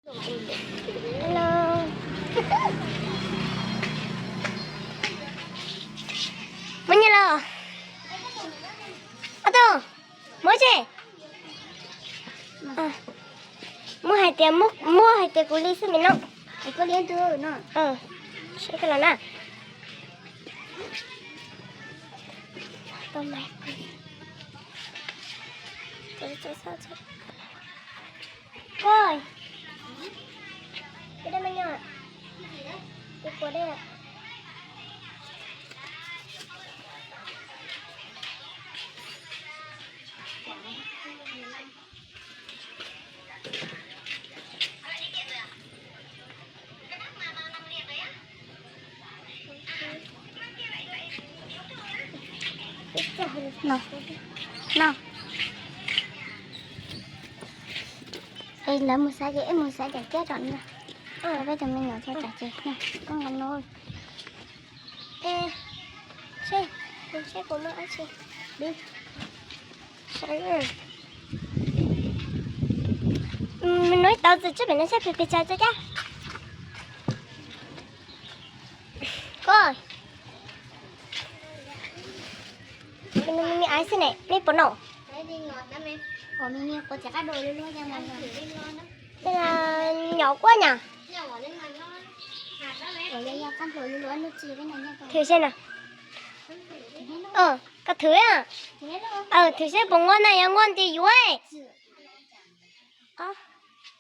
Hello. Muốn như nào? À đâu? Mới chứ? À. Mua hai tiền của Lý xin mình không? Có liên thư nó. Sẽ cái là nè. Tôm này. Sao. Coi. Cái đây mình nhờ. Cái của đây ạ. Nào. Đây là một xã giải chết rồi nè. Bây giờ mình nhỏ cho trả chết nè. Con làm nồi. Mình sẽ của mình ăn chị. Đi. Mình nói tao giờ trước mình nó sẽ phải chơi cho cha. Coi. Mình ai xin này, mình bỏ nổ. Đấy đi ngọt lắm em. Ủa mình có chả cá đồ luôn luôn nha mọi người. Đây là nhỏ quá nhỉ? Nhỏ lên mà ngon. Hạt đó đấy. Ở đây ăn thử luôn luôn nó chỉ cái này nha con. Thử xem nào. Cả thứ à? Thử xem bông ngon này ngon thì dữ ấy.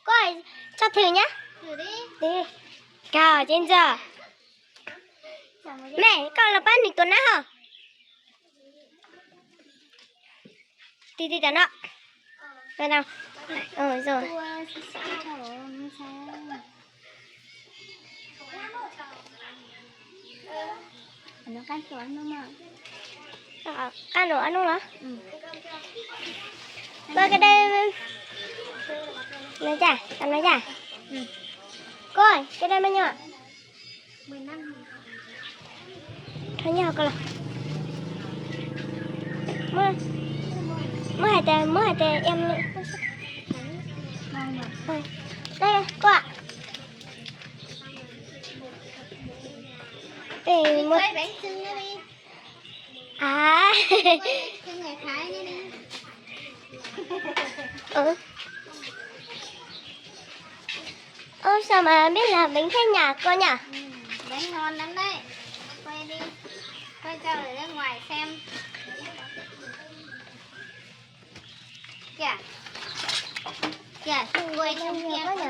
Coi, cho thử nhá. Thử đi. Đi. Cao trên giờ. Mẹ, con là bán được tuần nào hả? Đi tao nó. Rồi nào. Rồi. Nó cắn chỗ ăn không ạ? Ăn đồ ăn không hả? Coi cái đây. Nói chả, ăn nói chả. Coi, cái đây bao nhiêu ạ? 15. Thôi nhau coi là. Mới hai tè em nữa. Đây cô ạ. Đây Mình quay bánh trưng nữa đi. À. Trưng ngày Thái nữa đi. Sao mà biết là bánh khách nhà cô nhỉ? Bánh ngon lắm đấy. Quay đi. Quay cho để ra ngoài xem. Kìa, quay trong kia có nhỉ?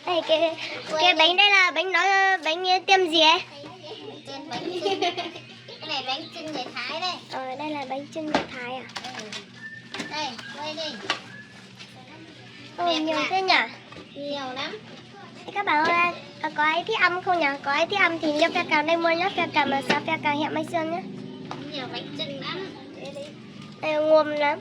Đây cái bánh đây là bánh tiêm gì ấy? Trên bánh trưng. Cái này bánh trưng người Thái đây. Đây là bánh trưng người Thái à? Đây, quay đi. Nhiều thế nhỉ? Nhiều lắm. Các bạn ơi, có ai thích ăn không nhỉ? Có ai thích ăn thì nhớ phải cầm đây mua nhé, phải cầm mà sao phải cầm hẹn mai xuân nhé. Nhiều bánh trưng lắm. Đây ngon lắm.